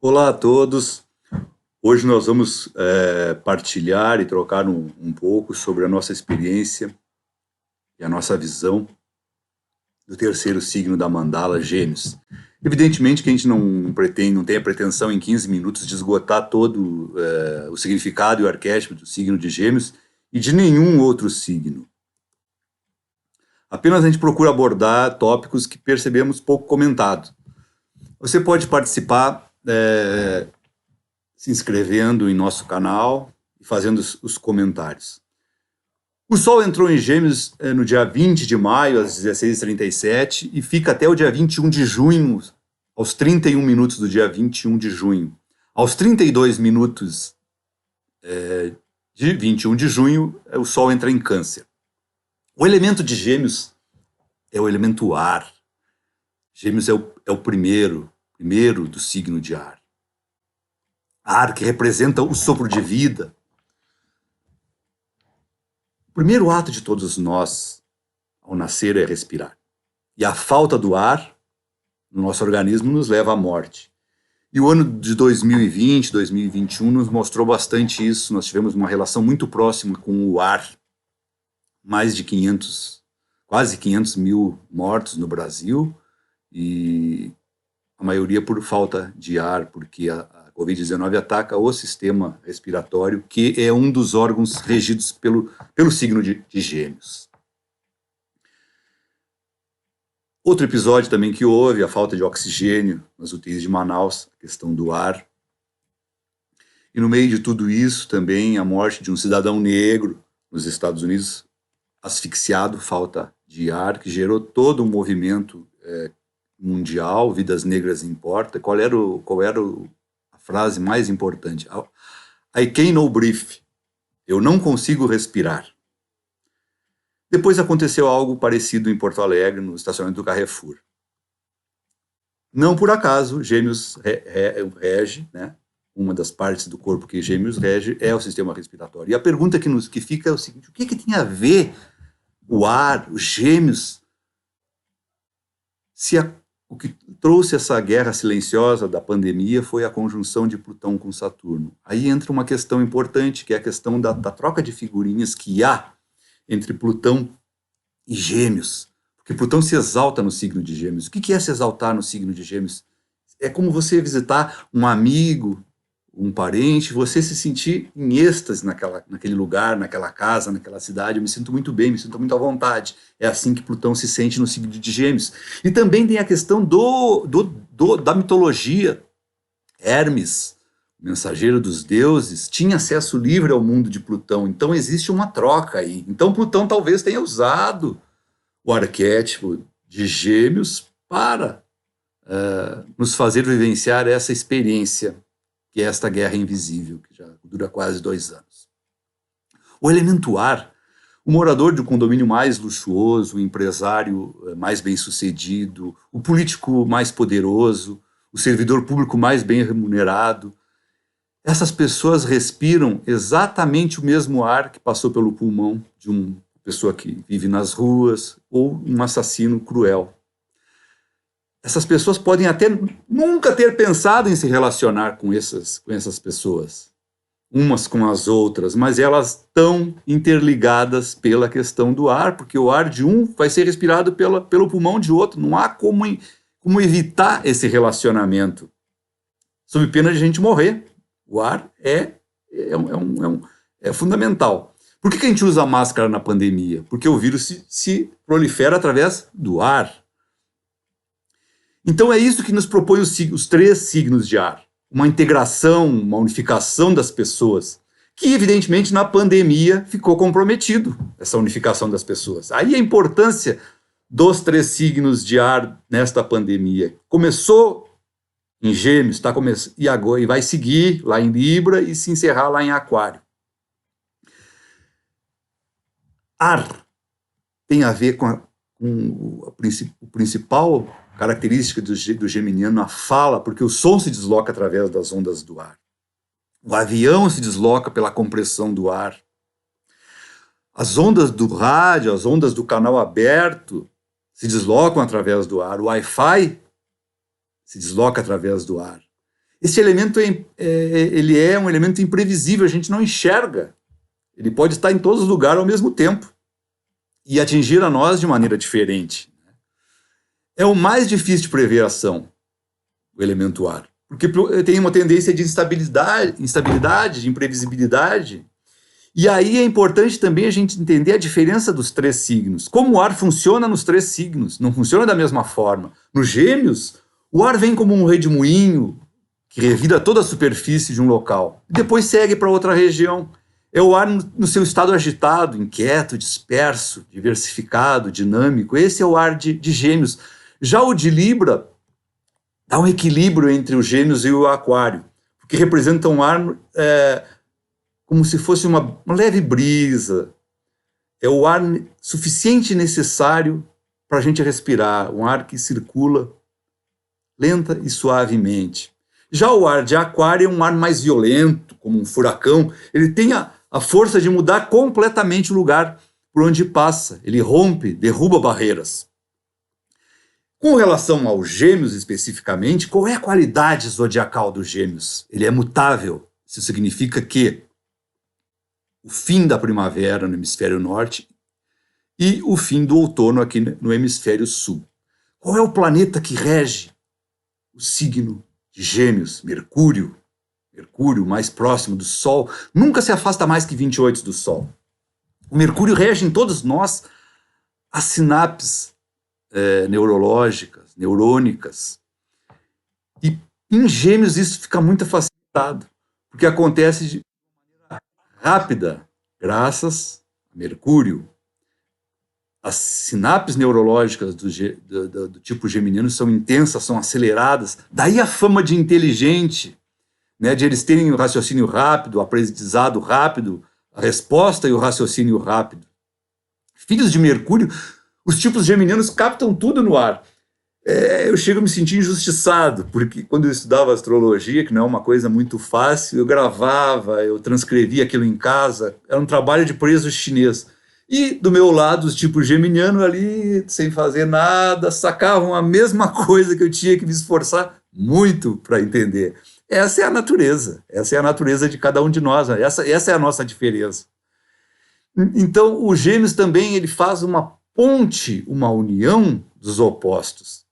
Olá a todos. Hoje nós vamos partilhar e trocar um pouco sobre a nossa experiência e a nossa visão do terceiro signo da mandala, Gêmeos. Evidentemente que a gente não tem a pretensão em 15 minutos de esgotar todo o significado e o arquétipo do signo de Gêmeos e de nenhum outro signo. Apenas a gente procura abordar tópicos que percebemos pouco comentado. Você pode participar se inscrevendo em nosso canal e fazendo os comentários. O Sol entrou em Gêmeos no dia 20 de maio, às 16h37, e fica até o dia 21 de junho, aos 31 minutos do dia 21 de junho. Aos 32 minutos de 21 de junho, o Sol entra em Câncer. O elemento de Gêmeos é o elemento ar. Gêmeos é o primeiro do signo de ar. Ar que representa o sopro de vida. O primeiro ato de todos nós ao nascer é respirar. E a falta do ar no nosso organismo nos leva à morte. E o ano de 2020, 2021 nos mostrou bastante isso. Nós tivemos uma relação muito próxima com o ar. Mais de quase 500 mil mortos no Brasil, e a maioria por falta de ar, porque a Covid-19 ataca o sistema respiratório, que é um dos órgãos regidos pelo signo de Gêmeos. Outro episódio também que houve, a falta de oxigênio nas UTIs de Manaus, a questão do ar. E no meio de tudo isso também a morte de um cidadão negro nos Estados Unidos, asfixiado, falta de ar, que gerou todo um movimento mundial, Vidas Negras Importa. Qual era a frase mais importante? I can no breathe. Eu não consigo respirar. Depois aconteceu algo parecido em Porto Alegre, no estacionamento do Carrefour. Não por acaso, Gêmeos rege, né? Uma das partes do corpo que Gêmeos rege é o sistema respiratório. E a pergunta que fica é o seguinte: o que tem a ver o ar, os Gêmeos, se o que trouxe essa guerra silenciosa da pandemia foi a conjunção de Plutão com Saturno? Aí entra uma questão importante, que é a questão da troca de figurinhas que há entre Plutão e Gêmeos. Porque Plutão se exalta no signo de Gêmeos. O que é se exaltar no signo de Gêmeos? É como você visitar um amigo, um parente, você se sentir em êxtase naquele lugar, naquela casa, naquela cidade. Eu me sinto muito bem, me sinto muito à vontade. É assim que Plutão se sente no signo de Gêmeos. E também tem a questão da mitologia. Hermes, mensageiro dos deuses, tinha acesso livre ao mundo de Plutão. Então existe uma troca aí. Então Plutão talvez tenha usado o arquétipo de Gêmeos para nos fazer vivenciar essa experiência, que é esta guerra invisível, que já dura quase 2 anos. O elemento ar, o morador de um condomínio mais luxuoso, o empresário mais bem-sucedido, o político mais poderoso, o servidor público mais bem remunerado, essas pessoas respiram exatamente o mesmo ar que passou pelo pulmão de uma pessoa que vive nas ruas ou um assassino cruel. Essas pessoas podem até nunca ter pensado em se relacionar com essas pessoas, umas com as outras, mas elas estão interligadas pela questão do ar, porque o ar de um vai ser respirado pelo pulmão de outro. Não há como evitar esse relacionamento, sob pena de a gente morrer. O ar é fundamental. Por que a gente usa máscara na pandemia? Porque o vírus se prolifera através do ar. Então é isso que nos propõe os 3 signos de ar. Uma integração, uma unificação das pessoas, que evidentemente na pandemia ficou comprometido, essa unificação das pessoas. Aí a importância dos 3 signos de ar nesta pandemia. Começou em Gêmeos, e vai seguir lá em Libra e se encerrar lá em Aquário. Ar tem a ver com o principal característica do geminiano, a fala, porque o som se desloca através das ondas do ar. O avião se desloca pela compressão do ar. As ondas do rádio, as ondas do canal aberto se deslocam através do ar. O Wi-Fi se desloca através do ar. Esse elemento ele é um elemento imprevisível, a gente não enxerga. Ele pode estar em todos os lugares ao mesmo tempo e atingir a nós de maneira diferente. É o mais difícil de prever a ação, o elemento ar, porque tem uma tendência de instabilidade, de imprevisibilidade. E aí é importante também a gente entender a diferença dos 3 signos. Como o ar funciona nos 3 signos, não funciona da mesma forma. Nos Gêmeos, o ar vem como um redemoinho que revira toda a superfície de um local e depois segue para outra região. É o ar no seu estado agitado, inquieto, disperso, diversificado, dinâmico. Esse é o ar de Gêmeos. Já o de Libra dá um equilíbrio entre os Gêmeos e o Aquário, porque representa um ar como se fosse uma leve brisa. É o ar suficiente e necessário para a gente respirar, um ar que circula lenta e suavemente. Já o ar de Aquário é um ar mais violento, como um furacão. Ele tem a força de mudar completamente o lugar por onde passa. Ele rompe, derruba barreiras. Com relação aos Gêmeos especificamente, qual é a qualidade zodiacal dos Gêmeos? Ele é mutável. Isso significa que o fim da primavera no hemisfério norte e o fim do outono aqui no hemisfério sul. Qual é o planeta que rege o signo de Gêmeos? Mercúrio. Mercúrio, mais próximo do Sol, nunca se afasta mais que 28 do Sol. O Mercúrio rege em todos nós as sinapses neurológicas, neurônicas. E em Gêmeos isso fica muito facilitado, porque acontece de maneira rápida, graças a Mercúrio. As sinapses neurológicas do tipo geminiano são intensas, são aceleradas, daí a fama de inteligente, né, de eles terem o raciocínio rápido, o aprendizado rápido, a resposta e o raciocínio rápido. Filhos de Mercúrio, os tipos geminianos captam tudo no ar. Eu chego a me sentir injustiçado, porque quando eu estudava astrologia, que não é uma coisa muito fácil, eu gravava, eu transcrevia aquilo em casa, era um trabalho de preso chinês. E do meu lado, os tipos geminianos ali, sem fazer nada, sacavam a mesma coisa que eu tinha que me esforçar muito para entender. Essa é a natureza de cada um de nós, essa é a nossa diferença. Então, o Gêmeos também ele faz uma ponte, uma união dos opostos.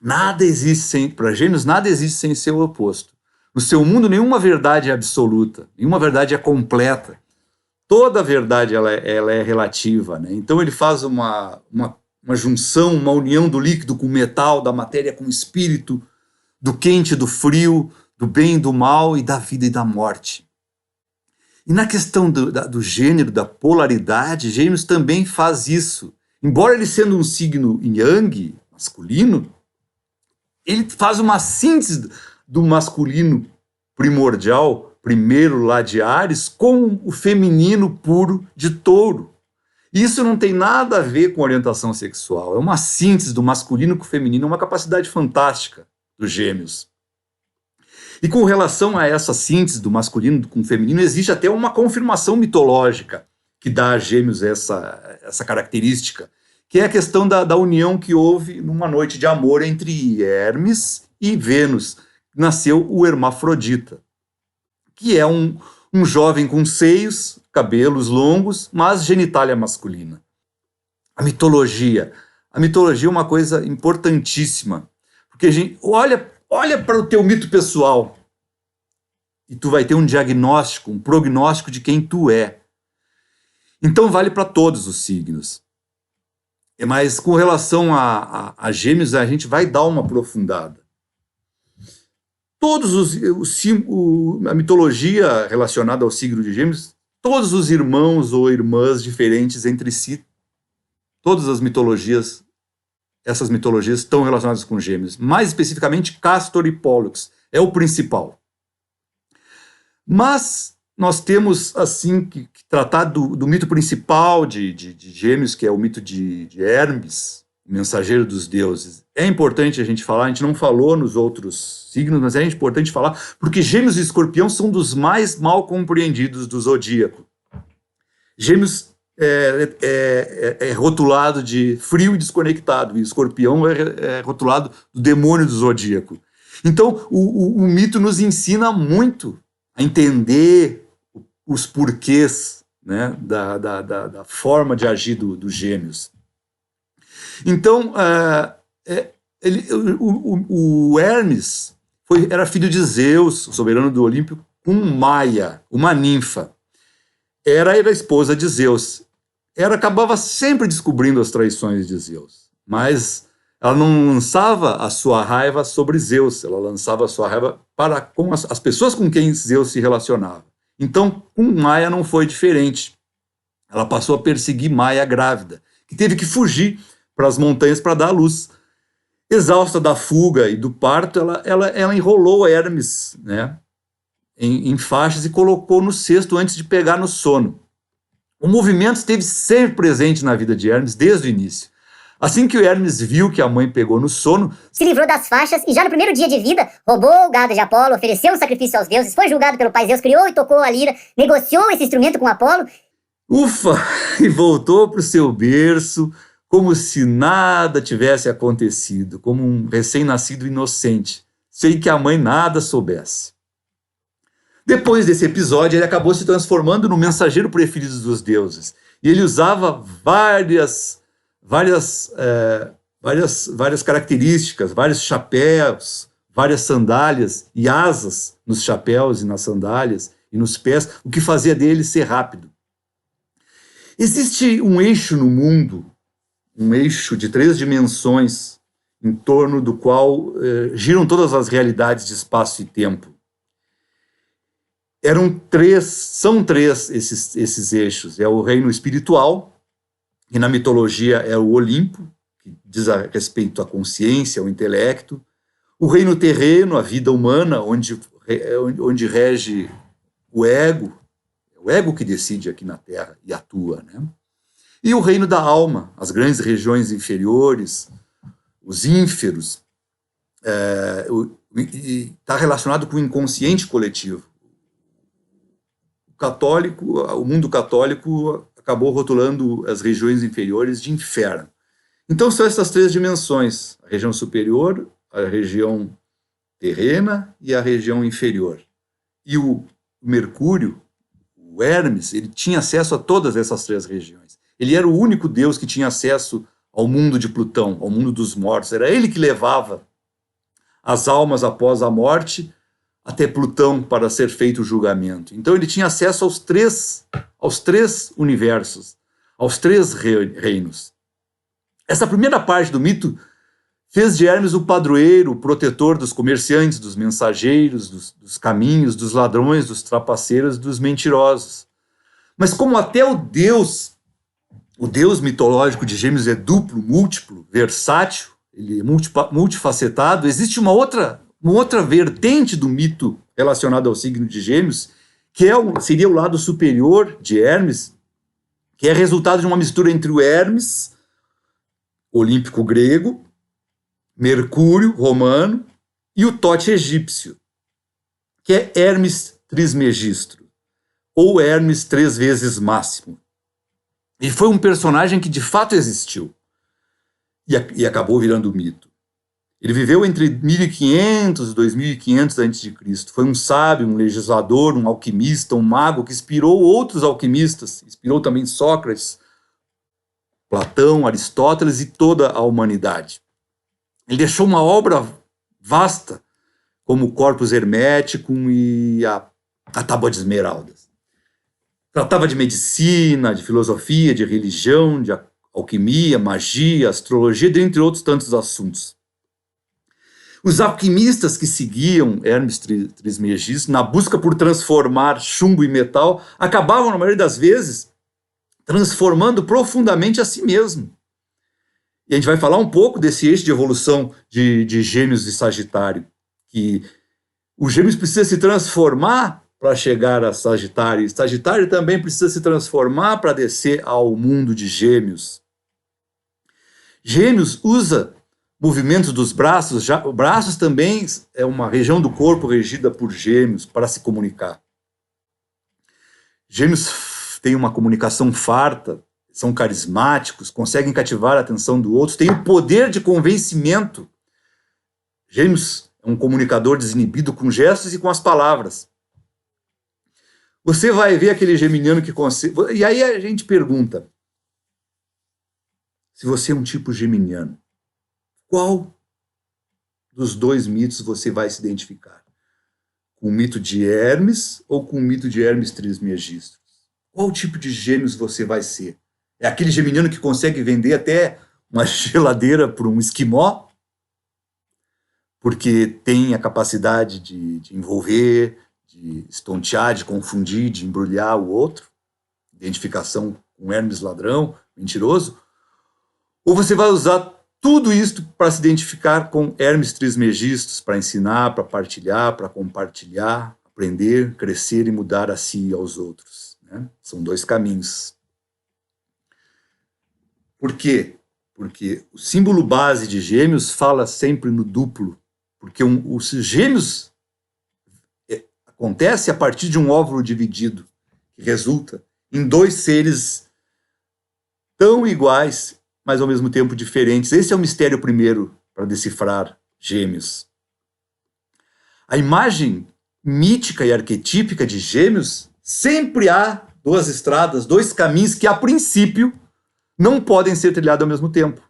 Nada existe para Gêmeos, nada existe sem seu oposto. No seu mundo, nenhuma verdade é absoluta, nenhuma verdade é completa. Toda verdade ela é relativa, né? Então ele faz uma junção, uma união do líquido com o metal, da matéria com o espírito, do quente, do frio, do bem e do mal, e da vida e da morte. E na questão do gênero, da polaridade, Gêmeos também faz isso. Embora ele sendo um signo yang, masculino, ele faz uma síntese do masculino primordial, primeiro lá de Áries, com o feminino puro de Touro. Isso não tem nada a ver com orientação sexual, é uma síntese do masculino com o feminino, é uma capacidade fantástica dos Gêmeos. E com relação a essa síntese do masculino com o feminino, existe até uma confirmação mitológica que dá a Gêmeos essa característica, que é a questão da união que houve numa noite de amor entre Hermes e Vênus. Nasceu o Hermafrodita, que é um jovem com seios, cabelos longos, mas genitália masculina. A mitologia é uma coisa importantíssima, porque a gente olha para o teu mito pessoal e tu vai ter um diagnóstico, um prognóstico de quem tu é. Então vale para todos os signos. Mas com relação a Gêmeos, a gente vai dar uma aprofundada. A mitologia relacionada ao signo de Gêmeos, todos os irmãos ou irmãs diferentes entre si, todas as mitologias, essas mitologias estão relacionadas com Gêmeos. Mais especificamente, Castor e Pólux é o principal. Mas nós temos, assim, que tratar do mito principal de Gêmeos, que é o mito de Hermes, o mensageiro dos deuses. É importante a gente falar, a gente não falou nos outros signos, mas é importante falar, porque Gêmeos e Escorpião são dos mais mal compreendidos do zodíaco. Gêmeos é rotulado de frio e desconectado, e Escorpião é rotulado do demônio do zodíaco. Então, o mito nos ensina muito a entender os porquês, né, da forma de agir dos gêmeos. Então, o Hermes era filho de Zeus, o soberano do Olimpo, com Maia, uma ninfa. Era a esposa de Zeus. Ela acabava sempre descobrindo as traições de Zeus, mas ela não lançava a sua raiva sobre Zeus, ela lançava a sua raiva com as pessoas com quem Zeus se relacionava. Então, com Maia não foi diferente. Ela passou a perseguir Maia grávida, que teve que fugir para as montanhas para dar à luz. Exausta da fuga e do parto, ela enrolou Hermes, né, em faixas e colocou no cesto antes de pegar no sono. O movimento esteve sempre presente na vida de Hermes desde o início. Assim que o Hermes viu que a mãe pegou no sono, se livrou das faixas e já no primeiro dia de vida, roubou o gado de Apolo, ofereceu um sacrifício aos deuses, foi julgado pelo pai Zeus, criou e tocou a lira, negociou esse instrumento com Apolo. Ufa! E voltou para o seu berço como se nada tivesse acontecido, como um recém-nascido inocente, sem que a mãe nada soubesse. Depois desse episódio, ele acabou se transformando no mensageiro preferido dos deuses. E ele usava várias características, vários chapéus, várias sandálias e asas nos chapéus e nas sandálias e nos pés, o que fazia dele ser rápido. Existe um eixo no mundo, um eixo de 3 dimensões, em torno do qual giram todas as realidades de espaço e tempo. São três esses eixos. É o reino espiritual, que na mitologia é o Olimpo, que diz a respeito à consciência, ao intelecto. O reino terreno, a vida humana, onde rege o ego que decide aqui na Terra e atua, né? E o reino da alma, as grandes regiões inferiores, os ínferos, está relacionado com o inconsciente coletivo. O mundo católico acabou rotulando as regiões inferiores de inferno. Então são essas 3 dimensões, a região superior, a região terrena e a região inferior. E o Mercúrio, o Hermes, ele tinha acesso a todas essas 3 regiões. Ele era o único deus que tinha acesso ao mundo de Plutão, ao mundo dos mortos. Era ele que levava as almas após a morte até Plutão para ser feito o julgamento. Então ele tinha acesso aos três universos, aos 3 reinos. Essa primeira parte do mito fez de Hermes o padroeiro, o protetor dos comerciantes, dos mensageiros, dos caminhos, dos ladrões, dos trapaceiros, dos mentirosos. Mas como até o deus mitológico de Gêmeos é duplo, múltiplo, versátil, ele é multifacetado, existe uma outra vertente do mito relacionado ao signo de Gêmeos, que seria o lado superior de Hermes, que é resultado de uma mistura entre o Hermes, olímpico grego, Mercúrio, romano, e o Tote egípcio, que é Hermes Trismegistro, ou Hermes 3 vezes máximo. E foi um personagem que de fato existiu e acabou virando mito. Ele viveu entre 1500 e 2500 a.C. Foi um sábio, um legislador, um alquimista, um mago que inspirou outros alquimistas, inspirou também Sócrates, Platão, Aristóteles e toda a humanidade. Ele deixou uma obra vasta, como o Corpus Hermeticum e a Tábua de Esmeraldas. Tratava de medicina, de filosofia, de religião, de alquimia, magia, astrologia, dentre outros tantos assuntos. Os alquimistas que seguiam Hermes Trismegisto na busca por transformar chumbo em metal acabavam, na maioria das vezes, transformando profundamente a si mesmo. E a gente vai falar um pouco desse eixo de evolução de Gêmeos e Sagitário, que o Gêmeos precisa se transformar para chegar a Sagitário, e Sagitário também precisa se transformar para descer ao mundo de Gêmeos. Gêmeos usa movimentos dos braços, braços também é uma região do corpo regida por Gêmeos para se comunicar. Gêmeos têm uma comunicação farta, são carismáticos, conseguem cativar a atenção do outro, têm o poder de convencimento. Gêmeos é um comunicador desinibido com gestos e com as palavras. Você vai ver aquele geminiano que consegue... E aí a gente pergunta, se você é um tipo geminiano, qual dos dois mitos você vai se identificar? Com o mito de Hermes ou com o mito de Hermes Trismegisto? Qual tipo de gêmeos você vai ser? É aquele geminiano que consegue vender até uma geladeira para um esquimó, porque tem a capacidade de envolver, de estontear, de confundir, de embrulhar o outro, identificação com Hermes ladrão, mentiroso, ou você vai usar tudo isso para se identificar com Hermes Trismegistos, para ensinar, para partilhar, para compartilhar, aprender, crescer e mudar a si e aos outros, né? São dois caminhos. Por quê? Porque o símbolo base de Gêmeos fala sempre no duplo, porque os Gêmeos acontece a partir de um óvulo dividido, que resulta em dois seres tão iguais, mas ao mesmo tempo diferentes. Esse é o mistério primeiro para decifrar Gêmeos. A imagem mítica e arquetípica de Gêmeos, sempre há duas estradas, dois caminhos que, a princípio, não podem ser trilhados ao mesmo tempo.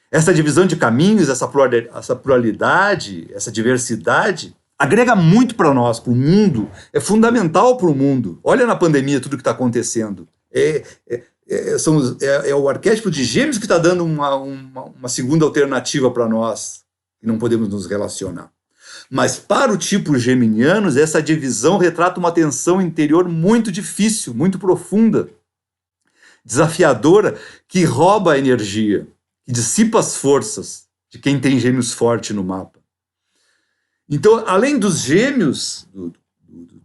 Essa divisão de caminhos, essa pluralidade, essa diversidade, agrega muito para nós, para o mundo, é fundamental para o mundo. Olha na pandemia tudo que está acontecendo. É o arquétipo de Gêmeos que está dando uma segunda alternativa para nós, e não podemos nos relacionar. Mas para o tipo geminianos, essa divisão retrata uma tensão interior muito difícil, muito profunda, desafiadora, que rouba a energia, que dissipa as forças de quem tem Gêmeos forte no mapa. Então, além dos Gêmeos,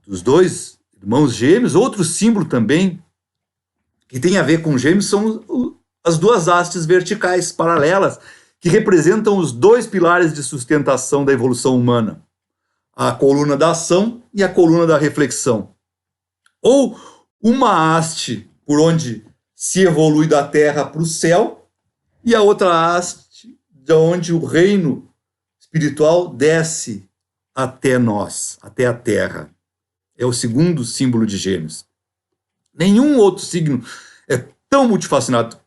dos dois irmãos Gêmeos, outro símbolo também que tem a ver com Gêmeos são as duas hastes verticais paralelas, que representam os dois pilares de sustentação da evolução humana, a coluna da ação e a coluna da reflexão. Ou uma haste por onde se evolui da terra para o céu, e a outra haste de onde o reino espiritual desce até nós, até a terra. É o segundo símbolo de Gêmeos. Nenhum outro signo é tão multifacetado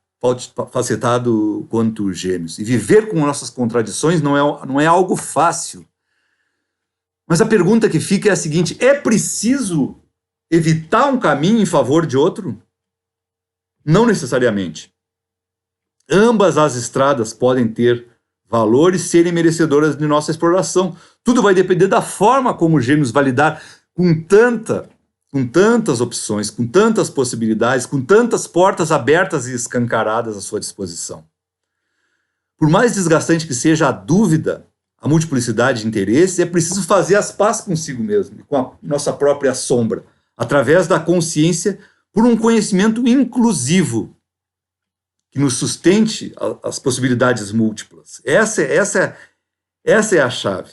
quanto Gêmeos. E viver com nossas contradições não é algo fácil. Mas a pergunta que fica é a seguinte: é preciso evitar um caminho em favor de outro? Não necessariamente. Ambas as estradas podem ter valor e serem merecedoras de nossa exploração. Tudo vai depender da forma como Gêmeos vai lidar com tantas opções, com tantas possibilidades, com tantas portas abertas e escancaradas à sua disposição. Por mais desgastante que seja a dúvida, a multiplicidade de interesses, é preciso fazer as pazes consigo mesmo, com a nossa própria sombra, através da consciência por um conhecimento inclusivo, que nos sustente as possibilidades múltiplas. Essa é a chave.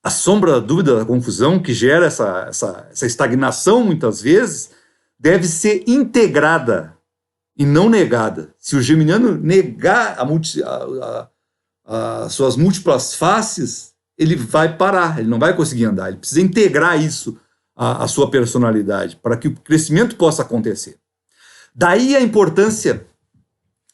A sombra da dúvida, da confusão, que gera essa estagnação, muitas vezes, deve ser integrada e não negada. Se o geminiano negar as suas múltiplas faces, ele vai parar, ele não vai conseguir andar. Ele precisa integrar isso à sua personalidade, para que o crescimento possa acontecer. Daí a importância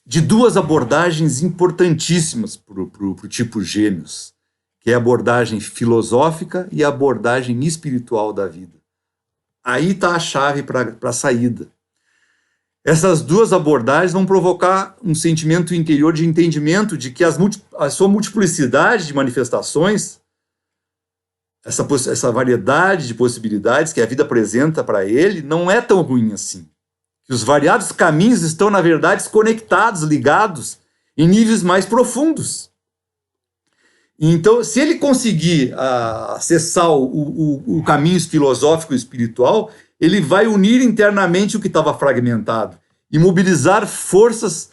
de duas abordagens importantíssimas para o tipo Gêmeos, que é a abordagem filosófica e a abordagem espiritual da vida. Aí está a chave para a saída. Essas duas abordagens vão provocar um sentimento interior de entendimento de que a sua multiplicidade de manifestações, essa variedade de possibilidades que a vida apresenta para ele, não é tão ruim assim. Que os variados caminhos estão, na verdade, conectados, ligados, em níveis mais profundos. Então, se ele conseguir acessar o caminho filosófico e espiritual, ele vai unir internamente o que estava fragmentado e mobilizar forças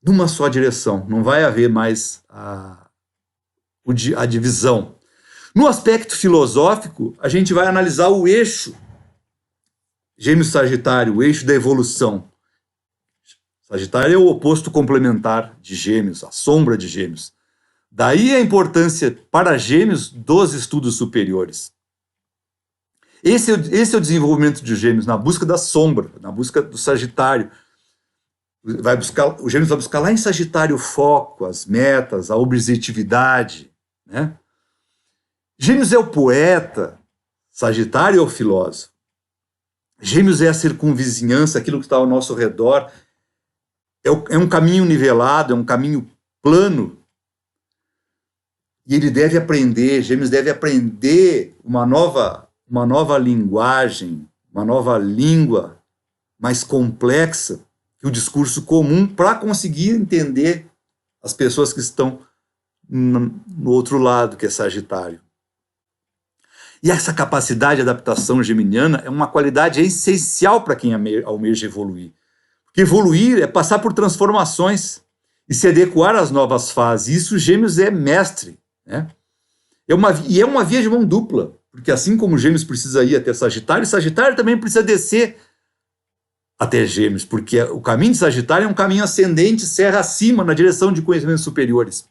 numa só direção. Não vai haver mais a divisão. No aspecto filosófico, a gente vai analisar o eixo Gêmeos-Sagitário, o eixo da evolução. Sagitário é o oposto complementar de Gêmeos, a sombra de Gêmeos. Daí a importância para Gêmeos dos estudos superiores. Esse é o desenvolvimento de Gêmeos, na busca da sombra, na busca do Sagitário. O Gêmeos vai buscar lá em Sagitário o foco, as metas, a objetividade, né? Gêmeos é o poeta, Sagitário é o filósofo. Gêmeos é a circunvizinhança, aquilo que está ao nosso redor. É um caminho nivelado, é um caminho plano. E ele deve aprender, Gêmeos deve aprender uma nova linguagem, uma nova língua mais complexa que o discurso comum para conseguir entender as pessoas que estão no outro lado, que é Sagitário. E essa capacidade de adaptação geminiana é uma qualidade essencial para quem almeja evoluir. Porque evoluir é passar por transformações e se adequar às novas fases. Isso Gêmeos é mestre, né? É uma via de mão dupla, porque assim como Gêmeos precisa ir até Sagitário, Sagitário também precisa descer até Gêmeos, porque o caminho de Sagitário é um caminho ascendente, serra acima, na direção de conhecimentos superiores.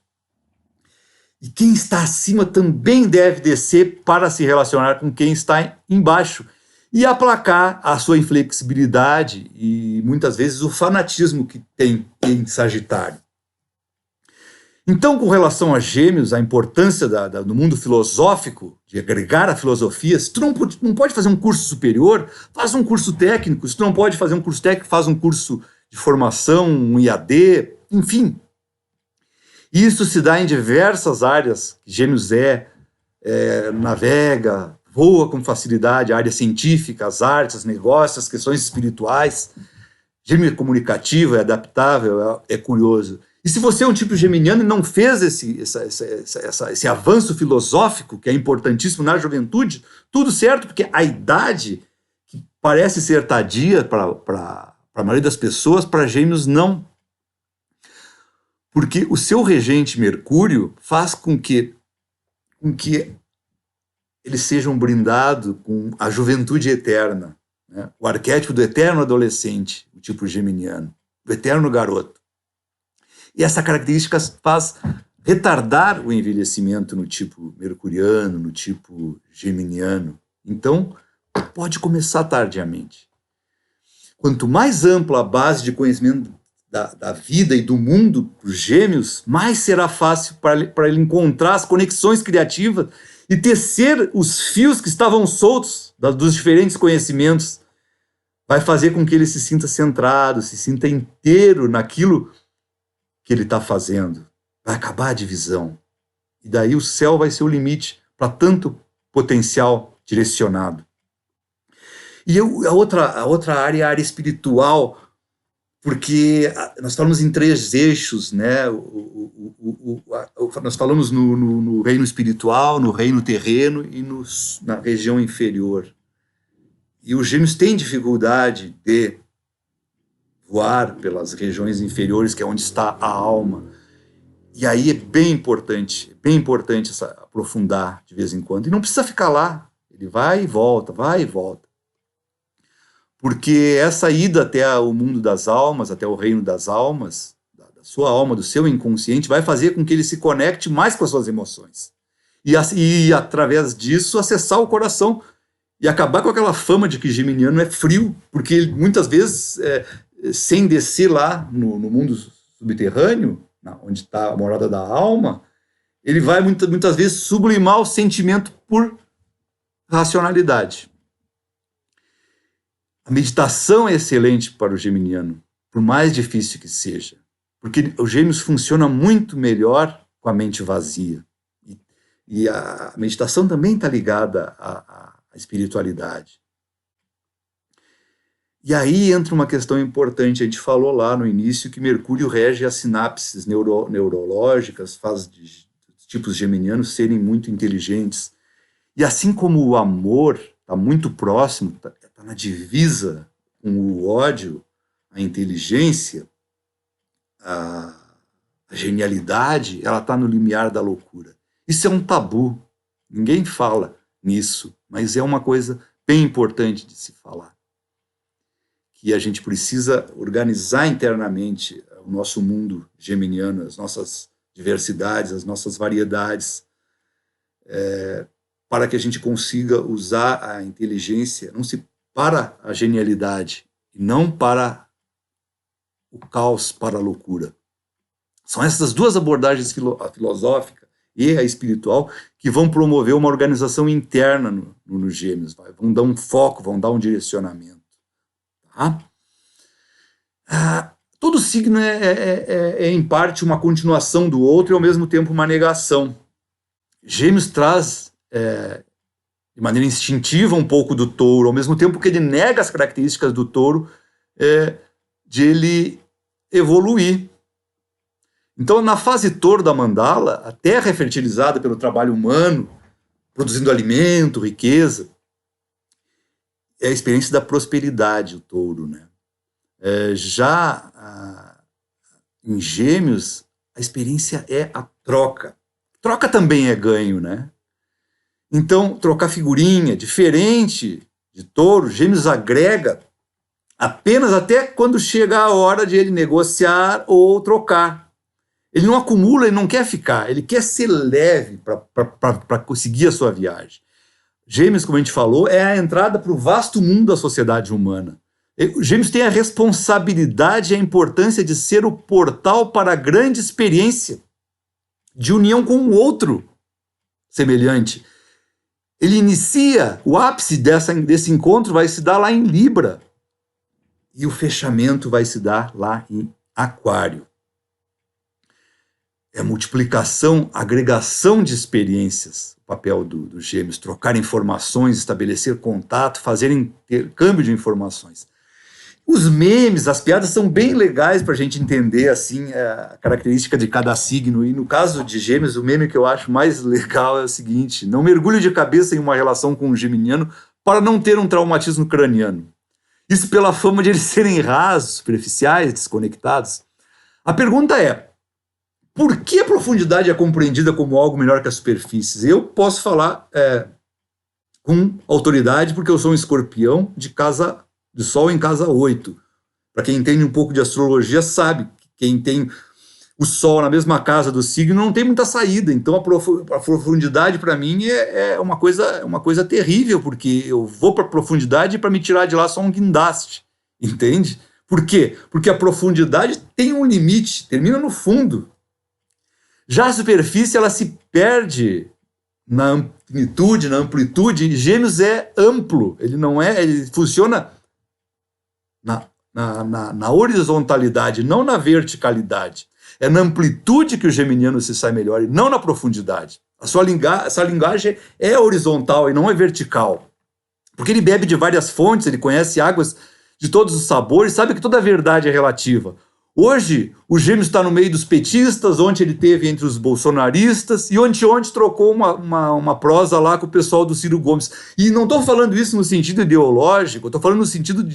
E quem está acima também deve descer para se relacionar com quem está embaixo e aplacar a sua inflexibilidade e muitas vezes o fanatismo que tem em Sagitário. Então, com relação a Gêmeos, a importância do mundo filosófico, de agregar a filosofia, se tu não pode fazer um curso superior, faz um curso técnico. Se tu não pode fazer um curso técnico, faz um curso de formação, um IAD, enfim. Isso se dá em diversas áreas que Gêmeos navega, voa com facilidade, a área científica, as artes, negócios, as questões espirituais. Gêmeo é comunicativo, é adaptável, é curioso. E se você é um tipo geminiano e não fez esse avanço filosófico, que é importantíssimo na juventude, tudo certo, porque a idade, que parece ser tardia para a maioria das pessoas, para Gêmeos não. Porque o seu regente Mercúrio faz com que eles sejam brindados com a juventude eterna, né? O arquétipo do eterno adolescente, o tipo geminiano, do eterno garoto. E essa característica faz retardar o envelhecimento no tipo mercuriano, no tipo geminiano. Então, pode começar tardiamente. Quanto mais ampla a base de conhecimento da vida e do mundo para os Gêmeos, mais será fácil para ele encontrar as conexões criativas e tecer os fios que estavam soltos dos diferentes conhecimentos. Vai fazer com que ele se sinta centrado, se sinta inteiro naquilo que ele está fazendo. Vai acabar a divisão. E daí o céu vai ser o limite para tanto potencial direcionado. E a outra área é a área espiritual, porque nós falamos em 3 eixos, né? Nós falamos no reino espiritual, no reino terreno e na região inferior. E os Gêmeos têm dificuldade de voar pelas regiões inferiores, que é onde está a alma. E aí é bem importante aprofundar de vez em quando. E não precisa ficar lá, ele vai e volta, vai e volta. Porque essa ida até o mundo das almas, até o reino das almas, da sua alma, do seu inconsciente, vai fazer com que ele se conecte mais com as suas emoções. E através disso, acessar o coração e acabar com aquela fama de que geminiano é frio, porque ele, muitas vezes, sem descer lá no mundo subterrâneo, onde está a morada da alma, ele vai muitas vezes sublimar o sentimento por racionalidade. A meditação é excelente para o geminiano, por mais difícil que seja, porque o Gêmeos funciona muito melhor com a mente vazia. E a meditação também está ligada à espiritualidade. E aí entra uma questão importante, a gente falou lá no início que Mercúrio rege as sinapses neurológicas, faz de tipos geminianos serem muito inteligentes. E assim como o amor está muito próximo, está na divisa com o ódio, a inteligência, a genialidade, ela está no limiar da loucura. Isso é um tabu, ninguém fala nisso, mas é uma coisa bem importante de se falar. Que a gente precisa organizar internamente o nosso mundo geminiano, as nossas diversidades, as nossas variedades, para que a gente consiga usar a inteligência para a genialidade e não para o caos, para a loucura. São essas duas abordagens, a filosófica e a espiritual, que vão promover uma organização interna nos Gêmeos, vão dar um foco, vão dar um direcionamento. Tá? Todo signo é, em parte, uma continuação do outro e, ao mesmo tempo, uma negação. Gêmeos traz, de maneira instintiva, um pouco do touro, ao mesmo tempo que ele nega as características do touro, de ele evoluir. Então, na fase touro da mandala, a terra é fertilizada pelo trabalho humano, produzindo alimento, riqueza. É a experiência da prosperidade, o touro, né? Em Gêmeos, a experiência é a troca. Troca também é ganho, né? Então, trocar figurinha, diferente de touro, Gêmeos agrega apenas até quando chega a hora de ele negociar ou trocar. Ele não acumula, ele não quer ficar, ele quer ser leve para conseguir a sua viagem. Gêmeos, como a gente falou, é a entrada para o vasto mundo da sociedade humana. Gêmeos tem a responsabilidade e a importância de ser o portal para a grande experiência de união com o outro semelhante. Ele inicia, o ápice desse encontro vai se dar lá em Libra, e o fechamento vai se dar lá em Aquário. É multiplicação, agregação de experiências, o papel dos Gêmeos, trocar informações, estabelecer contato, fazer intercâmbio de informações. Os memes, as piadas são bem legais para a gente entender assim, a característica de cada signo. E no caso de Gêmeos, o meme que eu acho mais legal é o seguinte: não mergulhe de cabeça em uma relação com um geminiano para não ter um traumatismo craniano. Isso pela fama de eles serem rasos, superficiais, desconectados. A pergunta é: por que a profundidade é compreendida como algo melhor que as superfícies? Eu posso falar com autoridade porque eu sou um escorpião de Sol em casa 8. Para quem entende um pouco de astrologia sabe que quem tem o Sol na mesma casa do signo não tem muita saída. Então a profundidade para mim é uma coisa terrível, porque eu vou para a profundidade para me tirar de lá só um guindaste, entende? Por quê? Porque a profundidade tem um limite, termina no fundo. Já a superfície, ela se perde na amplitude, e Gêmeos é amplo, ele funciona na horizontalidade, não na verticalidade. É na amplitude que o geminiano se sai melhor e não na profundidade. Essa linguagem é horizontal e não é vertical. Porque ele bebe de várias fontes, ele conhece águas de todos os sabores, sabe que toda a verdade é relativa. Hoje, o Gêmeos está no meio dos petistas, ontem ele teve entre os bolsonaristas, e ontem trocou uma prosa lá com o pessoal do Ciro Gomes. E não estou falando isso no sentido ideológico, estou falando no sentido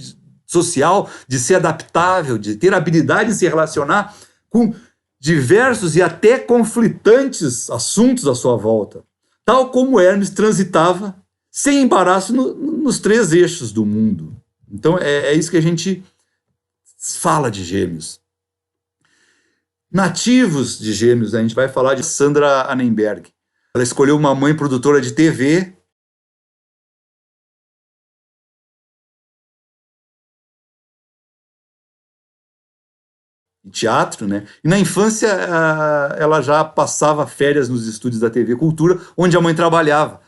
social, de ser adaptável, de ter habilidade de se relacionar com diversos e até conflitantes assuntos à sua volta. Tal como Hermes transitava sem embaraço nos 3 eixos do mundo. Então é isso que a gente fala de Gêmeos. Nativos de Gêmeos, a gente vai falar de Sandra Annenberg. Ela escolheu uma mãe produtora de TV, e teatro, né? E na infância ela já passava férias nos estúdios da TV Cultura, onde a mãe trabalhava.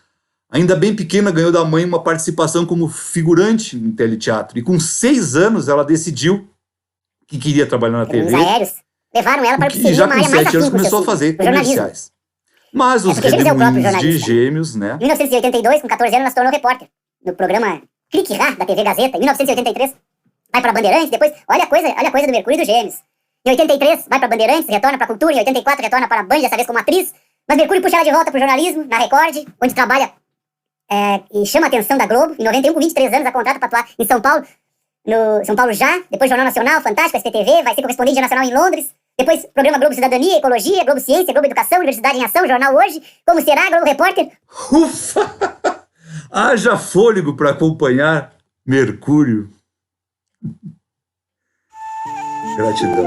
Ainda bem pequena, ganhou da mãe uma participação como figurante em teleteatro. E com 6 anos ela decidiu que queria trabalhar na TV. Os aéreos levaram ela para e já com 7 anos começou a fazer comerciais. Mas os redemoinhos de Gêmeos, né? Em 1982, com 14 anos, ela se tornou repórter no programa Clique Rá, da TV Gazeta. Em 1983, vai para Bandeirantes, depois, olha a coisa do Mercúrio e do Gêmeos. Em 83, vai para Bandeirantes, retorna para Cultura. Em 84, retorna para a Band, dessa vez como atriz. Mas Mercúrio puxa ela de volta para o jornalismo, na Record, onde trabalha e chama a atenção da Globo. Em 91, com 23 anos, a contrata para atuar em São Paulo, no São Paulo Já, depois Jornal Nacional, Fantástico, SPTV, vai ser correspondente nacional em Londres. Depois, programa Globo Cidadania, Ecologia, Globo Ciência, Globo Educação, Universidade em Ação, Jornal Hoje, Como Será, Globo Repórter. Ufa! Haja fôlego para acompanhar Mercúrio. Gratidão.